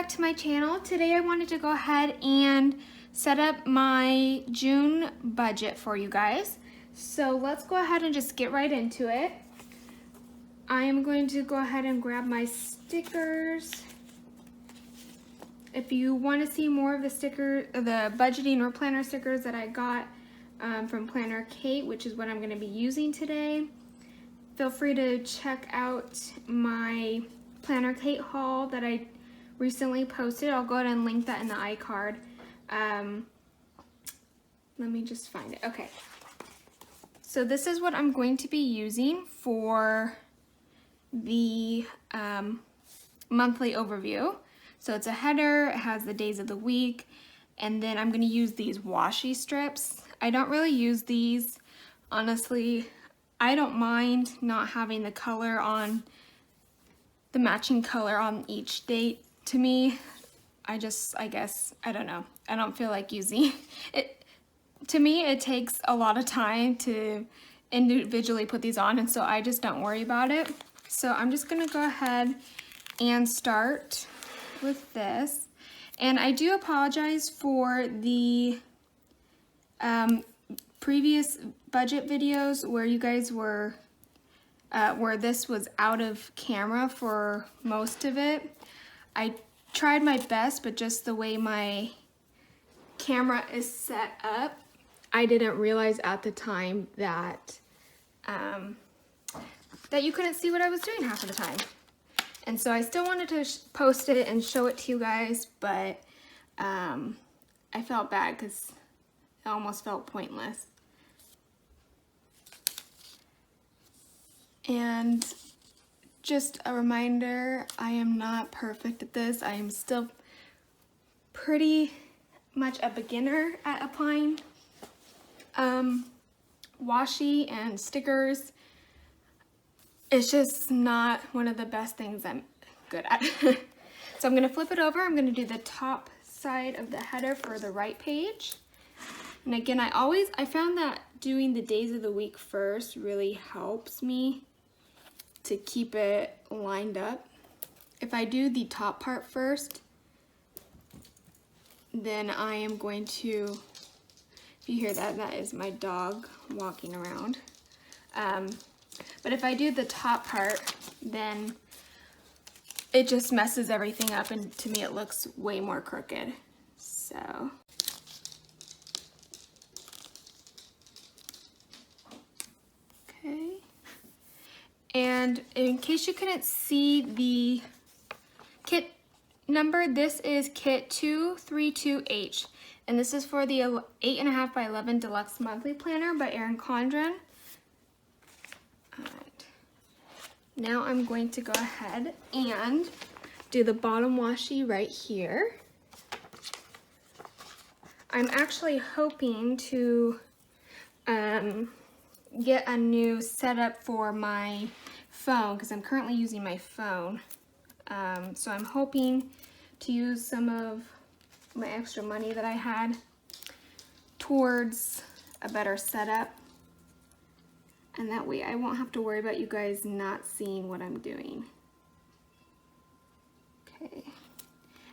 back to my channel. Today I wanted to go ahead and set up my June budget for you guys. So let's go ahead and just get right into it. I am going to go ahead and grab my stickers. If you want to see more of the budgeting or planner stickers that I got from Planner Kate, which is what I'm going to be using today, feel free to check out my Planner Kate haul that I recently posted. I'll go ahead and link that in the iCard. Let me just find it. Okay. So this is what I'm going to be using for the monthly overview. So it's a header, it has the days of the week, and then I'm going to use these washi strips. I don't really use these, honestly. I don't mind not having the color on, the matching color on each date. To me, I guess, I don't know. I don't feel like using it. To me, it takes a lot of time to individually put these on, and so I just don't worry about it. So I'm just gonna go ahead and start with this. And I do apologize for the previous budget videos where you guys were, where this was out of camera for most of it. I tried my best, but just the way my camera is set up, I didn't realize at the time that that you couldn't see what I was doing half of the time. And so I still wanted to post it and show it to you guys, but I felt bad because it almost felt pointless. And just a reminder, I am not perfect at this. I am still pretty much a beginner at applying washi and stickers. It's just not one of the best things I'm good at. So I'm gonna flip it over. I'm gonna do the top side of the header for the right page. And again, I found that doing the days of the week first really helps me to keep it lined up. If I do the top part first, then I am going to, if you hear that, that is my dog walking around. But if I do the top part, then it just messes everything up, and to me it looks way more crooked. So okay. And in case you couldn't see the kit number, this is kit 232H, and this is for the 8.5 by 11 Deluxe Monthly Planner by Erin Condren. Alright, now I'm going to go ahead and do the bottom washi right here. I'm actually hoping to get a new setup for my phone because I'm currently using my phone. So I'm hoping to use some of my extra money that I had towards a better setup, and that way I won't have to worry about you guys not seeing what I'm doing. Okay,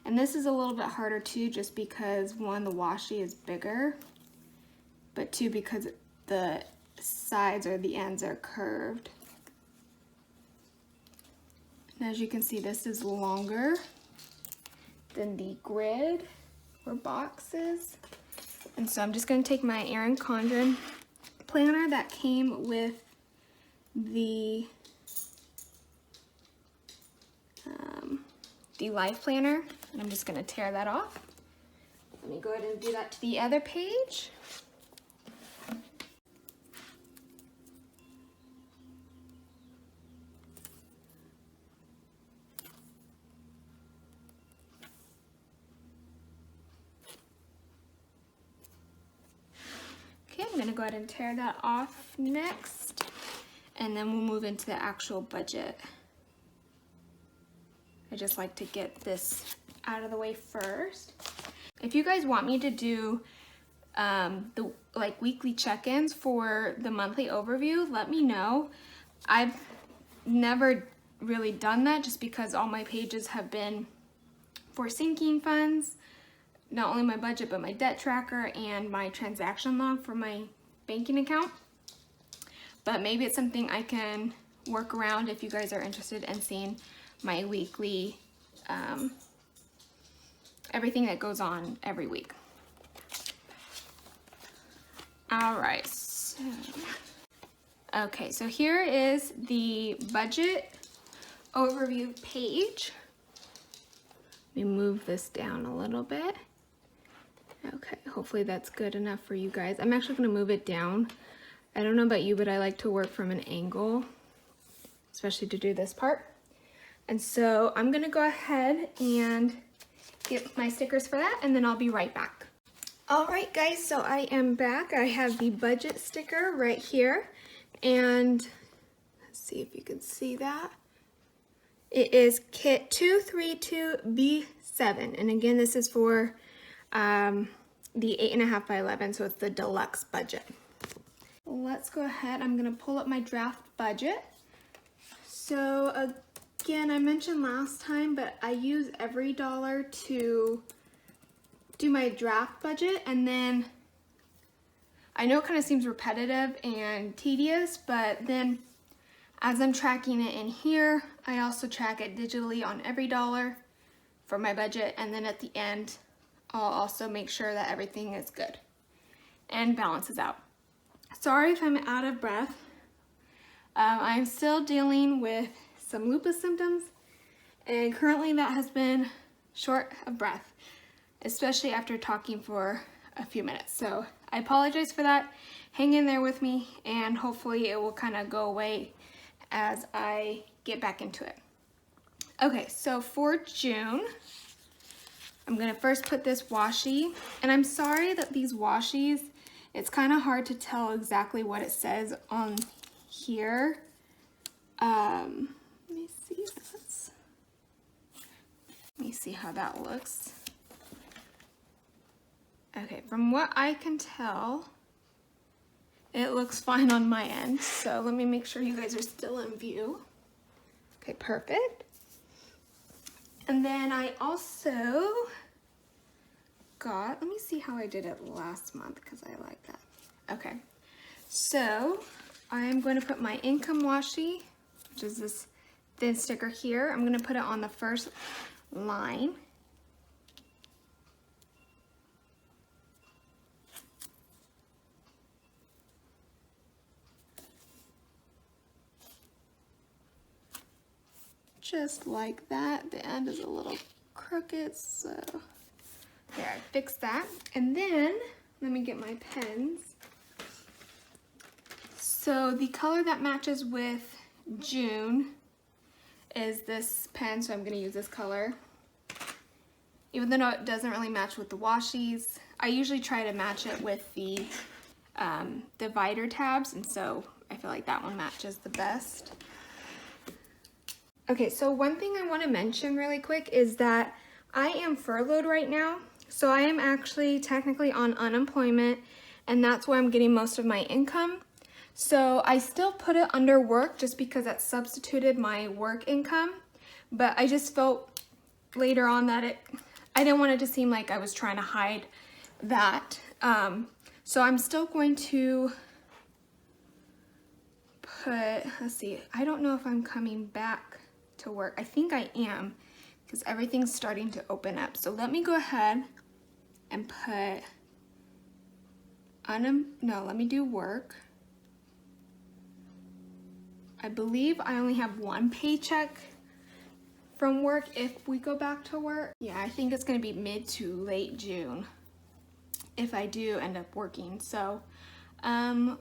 and this is a little bit harder too, just because one, the washi is bigger, but two, because the sides or the ends are curved. And as you can see, this is longer than the grid or boxes. And so I'm just going to take my Erin Condren planner that came with the Life Planner, and I'm just going to tear that off. Let me go ahead and do that to the other page. Okay, I'm going to go ahead and tear that off next, and then we'll move into the actual budget. I just like to get this out of the way first. If you guys want me to do the weekly check-ins for the monthly overview, let me know. I've never really done that just because all my pages have been for syncing funds, not only my budget, but my debt tracker and my transaction log for my banking account. But maybe it's something I can work around if you guys are interested in seeing my weekly, everything that goes on every week. All right, okay, so here is the budget overview page. Let me move this down a little bit. Okay, hopefully that's good enough for you guys. I'm actually gonna move it down. I don't know about you, but I like to work from an angle, especially to do this part. And so I'm gonna go ahead and get my stickers for that, and then I'll be right back. All right, guys, so I am back. I have the budget sticker right here, and let's see if you can see that. It is kit 232B7, and again, this is for the 8.5 by 11, so it's the deluxe budget. Let's go ahead. I'm gonna pull up my draft budget. So again, I mentioned last time, but I use every dollar to do my draft budget, and then I know it kind of seems repetitive and tedious, but then as I'm tracking it in here, I also track it digitally on every dollar for my budget, and then at the end, I'll also make sure that everything is good and balances out. Sorry if I'm out of breath. I'm still dealing with some lupus symptoms, and currently that has been short of breath, especially after talking for a few minutes. So I apologize for that. Hang in there with me, and hopefully it will kind of go away as I get back into it. Okay, so for June, I'm gonna first put this washi, and I'm sorry that these washies, it's kind of hard to tell exactly what it says on here. Let me see how that looks. Okay, from what I can tell, it looks fine on my end. So let me make sure you guys are still in view. Okay, perfect. And then I also got, let me see how I did it last month because I like that. Okay, so I'm going to put my income washi, which is this thin sticker here. I'm going to put it on the first line. Just like that. The end is a little crooked, so there, I fixed that. And then let me get my pens. So the color that matches with June is this pen, so I'm going to use this color. Even though it doesn't really match with the washies, I usually try to match it with the divider tabs, and so I feel like that one matches the best. Okay, so one thing I want to mention really quick is that I am furloughed right now, so I am actually technically on unemployment, and that's where I'm getting most of my income. So I still put it under work just because that substituted my work income, but I just felt later on that I didn't want it to seem like I was trying to hide that. So I'm still going to put, let's see, I don't know if I'm coming back to work. I think I am, because everything's starting to open up. So let me go ahead and put, let me do work. I believe I only have one paycheck from work if we go back to work. Yeah, I think it's gonna be mid to late June if I do end up working. So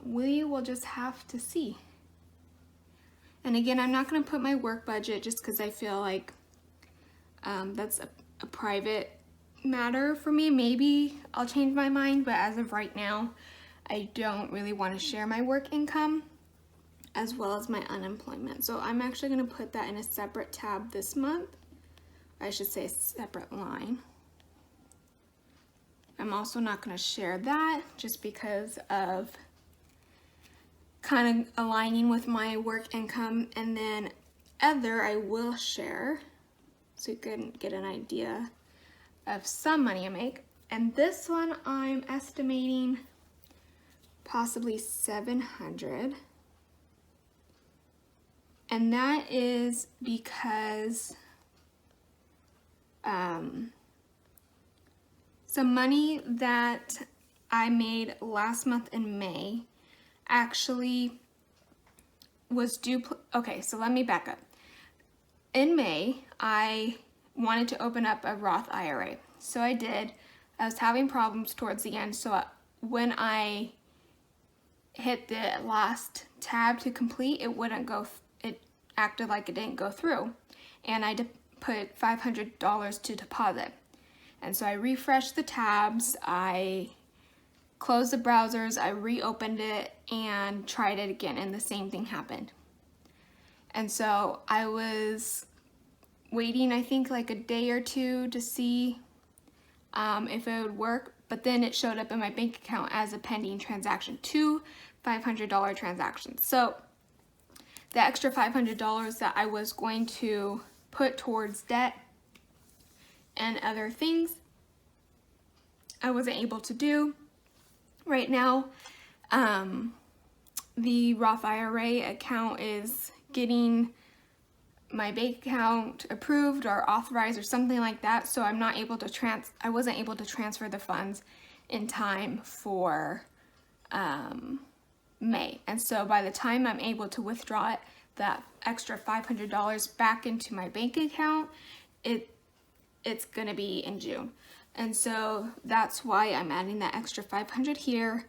we will just have to see. And again, I'm not gonna put my work budget just because I feel like that's a private matter for me. Maybe I'll change my mind, but as of right now, I don't really want to share my work income as well as my unemployment. So I'm actually gonna put that in a separate tab this month. I should say a separate line. I'm also not gonna share that just because of kind of aligning with my work income, and then other I will share so you can get an idea of some money I make. And this one I'm estimating possibly 700. And that is because some money that I made last month in May actually was due. Okay, so let me back up. In May, I wanted to open up a Roth IRA. So I did. I was having problems towards the end. So when I hit the last tab to complete, it wouldn't go, it acted like it didn't go through. And I put $500 to deposit. And so I refreshed the tabs, I closed the browsers, I reopened it and tried it again, and the same thing happened. And so I was waiting, I think like a day or two to see if it would work, but then it showed up in my bank account as a pending transaction, 2 $500 transactions. So the extra $500 that I was going to put towards debt and other things, I wasn't able to do. Right now, the Roth IRA account is getting my bank account approved or authorized or something like that, so I'm not able to I wasn't able to transfer the funds in time for May. And so by the time I'm able to withdraw it, that extra $500 back into my bank account, it's gonna be in June. And so that's why I'm adding that extra 500 here.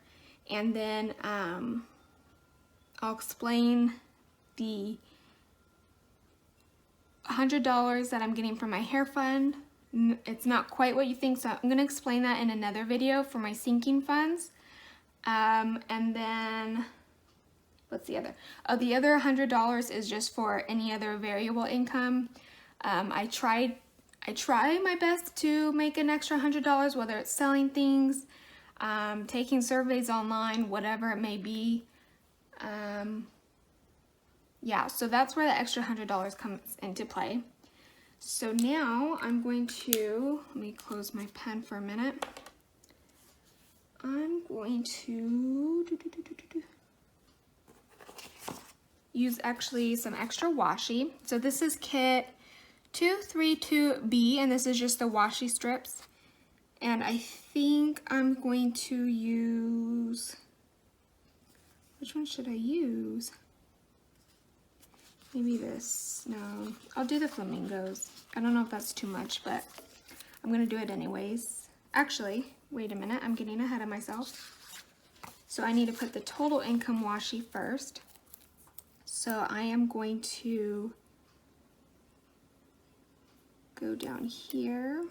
And then I'll explain the $100 that I'm getting from my hair fund. It's not quite what you think, so I'm gonna explain that in another video for my sinking funds. And then, what's the other? Oh, the other $100 is just for any other variable income. I try my best to make an extra $100, whether it's selling things, taking surveys online, whatever it may be. Yeah, so that's where the extra $100 comes into play. So now I'm going to, let me close my pen for a minute. I'm going to use actually some extra washi. So this is kit 232B, and this is just the washi strips. And I think I'm going to use, which one should I use? Maybe this. No, I'll do the flamingos. I don't know if that's too much, but I'm gonna do it anyways. Actually, wait a minute, I'm getting ahead of myself. So I need to put the total income washi first. So I am going to go down here,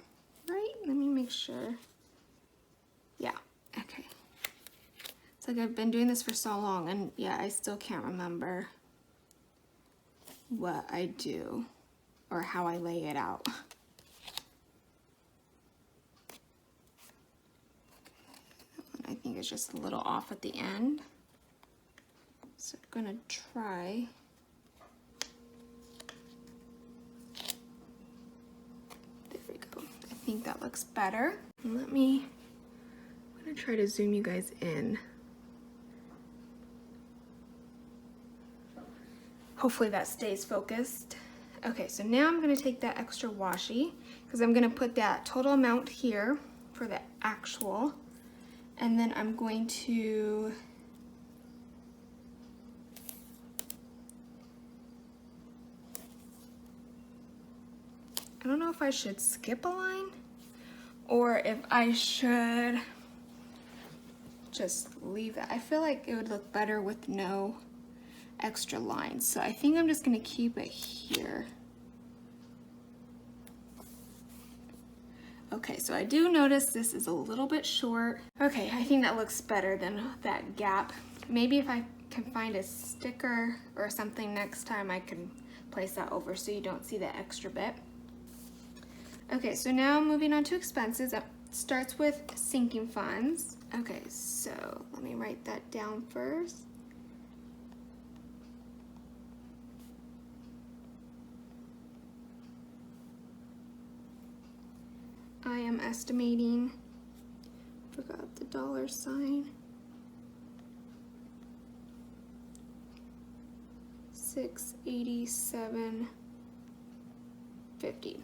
right? Let me make sure. Yeah, okay. It's like I've been doing this for so long, and yeah, I still can't remember what I do or how I lay it out. I think it's just a little off at the end. So I'm gonna try. There we go. I think that looks better. I'm gonna try to zoom you guys in. Hopefully that stays focused. Okay, so now I'm gonna take that extra washi because I'm gonna put that total amount here for the actual, and then I'm going to I don't know if I should skip a line or if I should just leave it. I feel like it would look better with no extra lines. So I think I'm just gonna keep it here. Okay, so I do notice this is a little bit short. Okay, I think that looks better than that gap. Maybe if I can find a sticker or something next time, I can place that over so you don't see the extra bit. Okay, so now moving on to expenses. It starts with sinking funds. Okay, so let me write that down first. I am estimating, forgot the dollar sign, $687.50.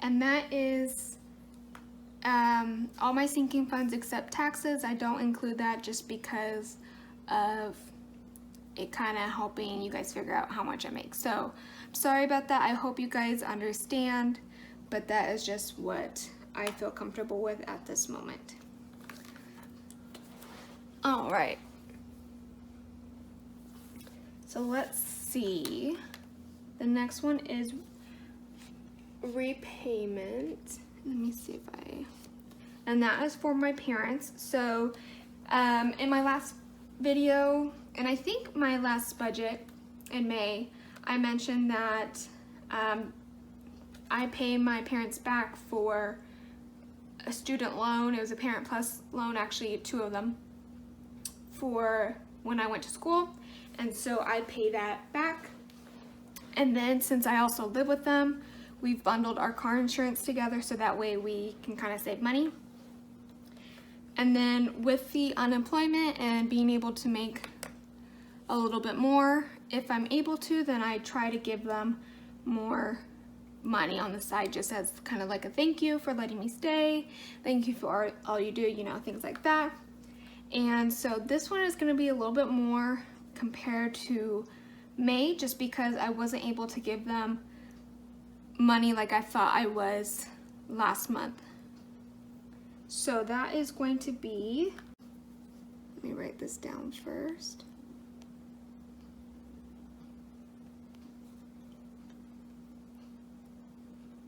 And that is all my sinking funds except taxes. I don't include that just because of it kind of helping you guys figure out how much I make. So sorry about that. I hope you guys understand, but that is just what I feel comfortable with at this moment. All right. So let's see. The next one is repayment. Let me see if and that is for my parents. So in my last video, and I think my last budget in May, I mentioned that I pay my parents back for a student loan. It was a Parent Plus loan, actually 2 of them, for when I went to school. And so I pay that back. And then since I also live with them, we've bundled our car insurance together so that way we can kind of save money. And then with the unemployment and being able to make a little bit more, if I'm able to, then I try to give them more money on the side just as kind of like a thank you for letting me stay, thank you for all you do, you know, things like that. And so this one is going to be a little bit more compared to May, just because I wasn't able to give them money like I thought I was last month. So that is going to be, let me write this down first.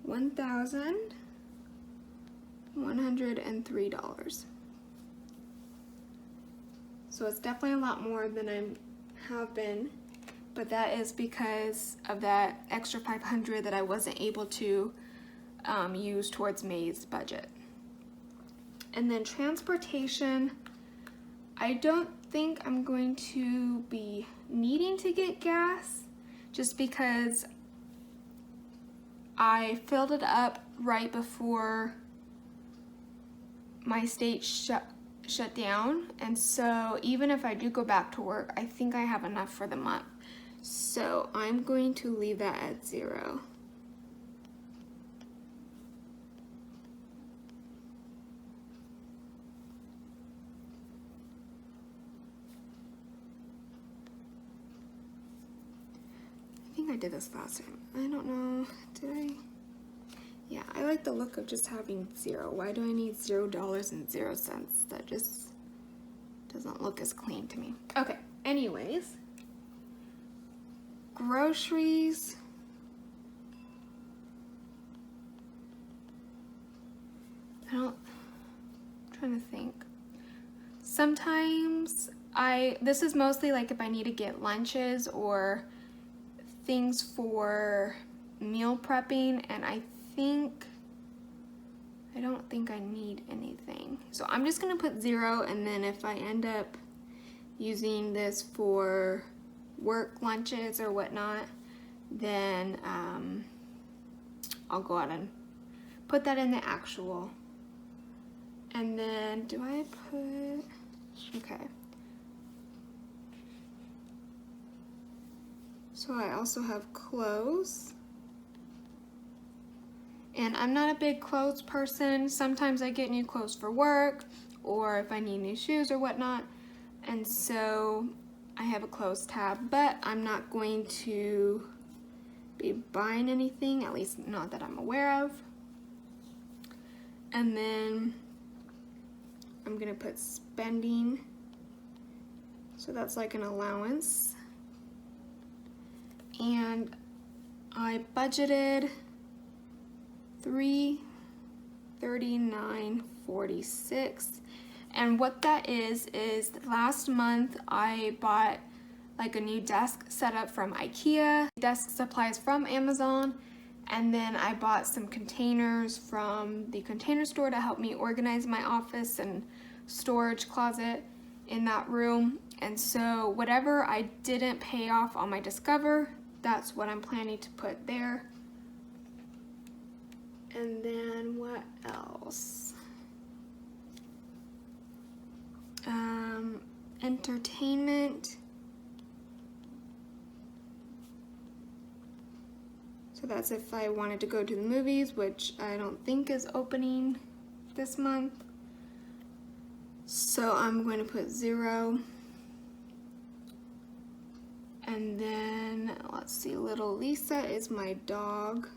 $1,103. So it's definitely a lot more than I have been, but that is because of that extra $500 that I wasn't able to use towards May's budget. And then transportation, I don't think I'm going to be needing to get gas just because I filled it up right before my state shut down, and so even if I do go back to work, I think I have enough for the month. So I'm going to leave that at 0. I think I did this last time. I don't know, did I? Yeah, I like the look of just having 0. Why do I need $0.00? That just doesn't look as clean to me. Okay, anyways. Groceries. I'm trying to think. Sometimes this is mostly like if I need to get lunches or things for meal prepping, and I don't think I need anything. So I'm just gonna put 0, and then if I end up using this for work lunches or whatnot, then I'll go out and put that in the actual. And then do I put, okay. So I also have clothes. And I'm not a big clothes person. Sometimes I get new clothes for work or if I need new shoes or whatnot. And so I have a clothes tab, but I'm not going to be buying anything, at least not that I'm aware of. And then I'm gonna put spending. So that's like an allowance. And I budgeted $339.46, and what that is last month I bought like a new desk setup from IKEA, desk supplies from Amazon, and then I bought some containers from the Container Store to help me organize my office and storage closet in that room. And so whatever I didn't pay off on my Discover, that's what I'm planning to put there. And then what else? Entertainment. So that's if I wanted to go to the movies, which I don't think is opening this month. So I'm going to put 0. And then, let's see, little Lisa is my dog.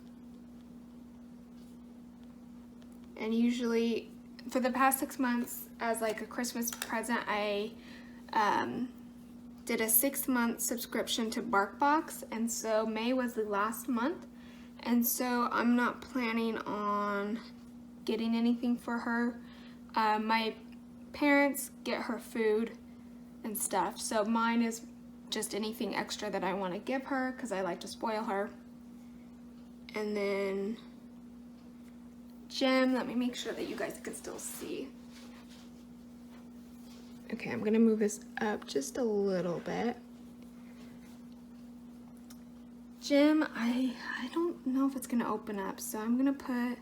And usually, for the past 6 months, as like a Christmas present, I did a 6-month subscription to BarkBox, and so May was the last month, and so I'm not planning on getting anything for her. My parents get her food and stuff, so mine is just anything extra that I want to give her because I like to spoil her. And then Gem, let me make sure that you guys can still see. Okay, I'm gonna move this up just a little bit. Gem, I don't know if it's gonna open up, so I'm gonna put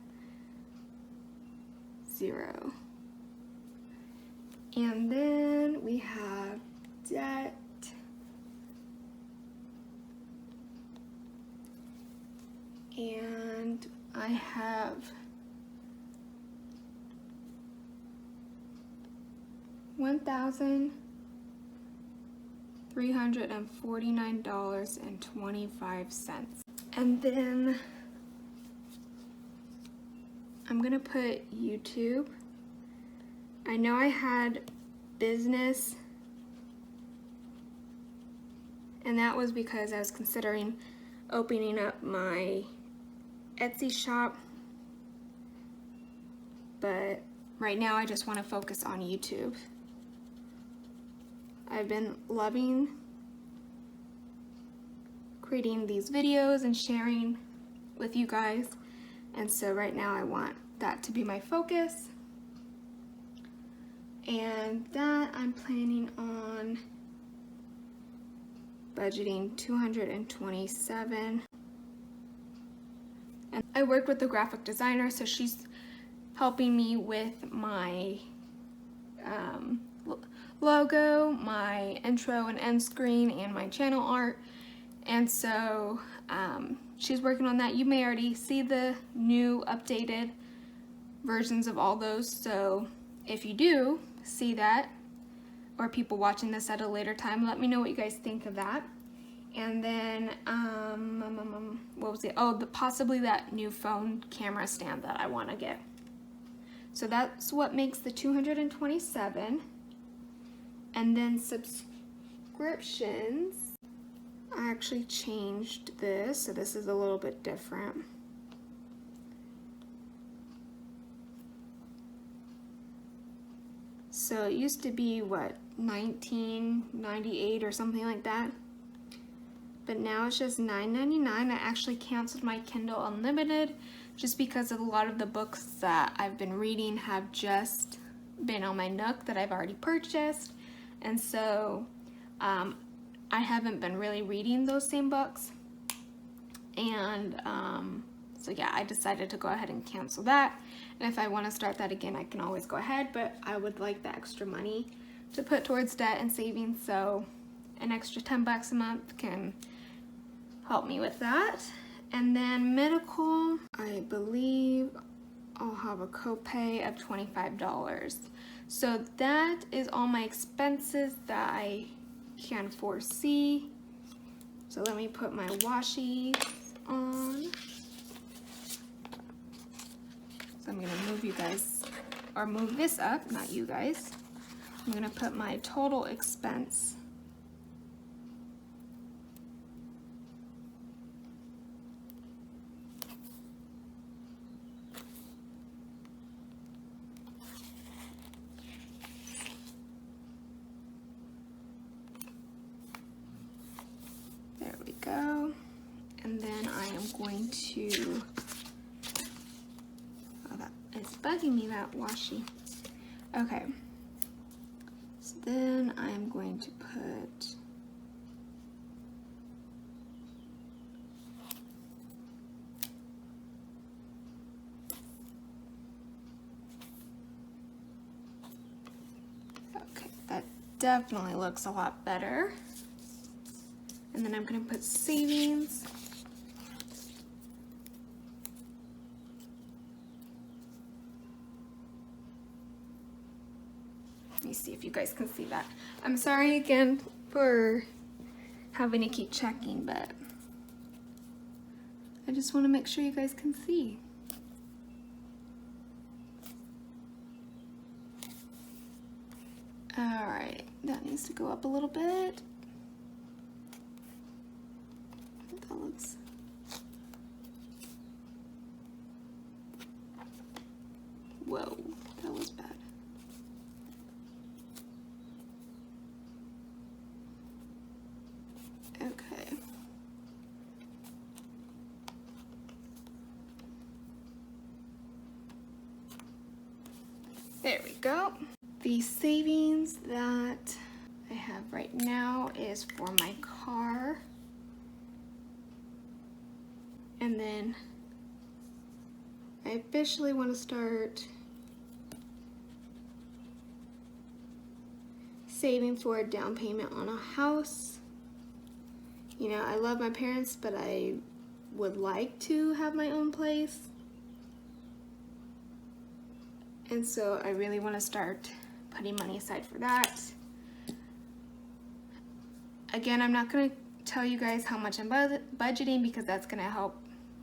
0. And then we have debt. And I have $1,349.25. And then I'm gonna put YouTube. I know I had business, and that was because I was considering opening up my Etsy shop, but right now I just want to focus on YouTube. I've been loving creating these videos and sharing with you guys, and so right now I want that to be my focus. And that I'm planning on budgeting $227. And I worked with the graphic designer, so she's helping me with my logo, my intro and end screen, and my channel art. And so she's working on that. You may already see the new updated versions of all those, so if you do see that, or people watching this at a later time, let me know what you guys think of that. And then, what was it? Oh, possibly that new phone camera stand that I want to get. So that's what makes the 227. And then subscriptions, I actually changed this, so this is a little bit different. So it used to be, what, $19.98 or something like that? But now it's just $9.99. I actually canceled my Kindle Unlimited just because of a lot of the books that I've been reading have just been on my Nook that I've already purchased. And so I haven't been really reading those same books. And so yeah, I decided to go ahead and cancel that. And if I want to start that again, I can always go ahead, but I would like the extra money to put towards debt and savings, so an extra $10 a month can help me with that. And then medical, I believe I'll have a copay of $25. So that is all my expenses that I can foresee. So let me put my washi on. So I'm gonna move you guys, or move this up, not you guys. I'm gonna put my total expense. There we go. And then I am going to, oh, that is bugging me, that washi. Okay. So then I'm going to put definitely looks a lot better. And then I'm gonna put savings. Let me see if you guys can see that. I'm sorry again for having to keep checking, but I just want to make sure you guys can see. All right, that needs to go up a little bit. That looks... Whoa, that was bad. Okay. There we go. The savings that I have right now is for my car. And then I officially want to start saving for a down payment on a house. You know, I love my parents, but I would like to have my own place. And so I really want to start putting money aside for that. Again, I'm not going to tell you guys how much I'm budgeting because that's going to help,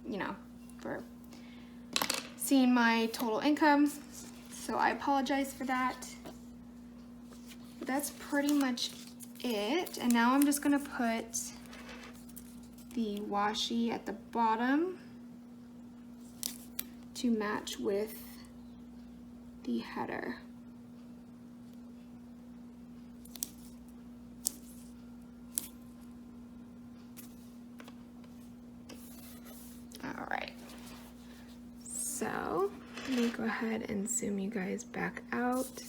you know, for seeing my total income. So I apologize for that. But that's pretty much it. And now I'm just going to put the washi at the bottom to match with the header. All right, so let me go ahead and zoom you guys back out.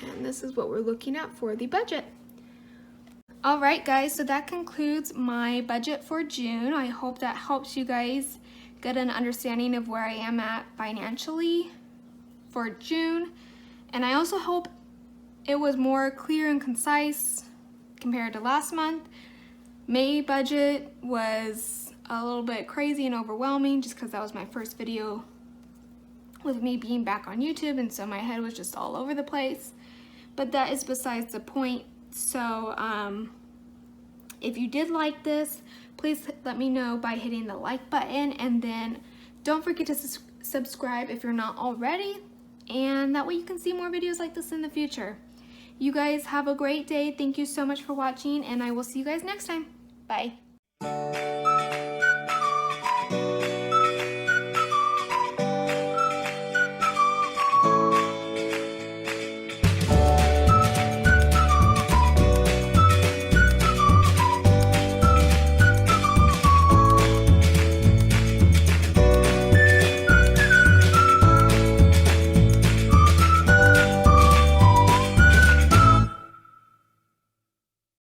And this is what we're looking at for the budget. All right, guys, so that concludes my budget for June. I hope that helps you guys get an understanding of where I am at financially for June. And I also hope it was more clear and concise compared to last month. May budget was a little bit crazy and overwhelming just because that was my first video with me being back on YouTube, and so my head was just all over the place. But that is besides the point. So if you did like this, please let me know by hitting the like button, and then don't forget to subscribe if you're not already, and that way you can see more videos like this in the future. You guys have a great day. Thank you so much for watching, and I will see you guys next time. Bye.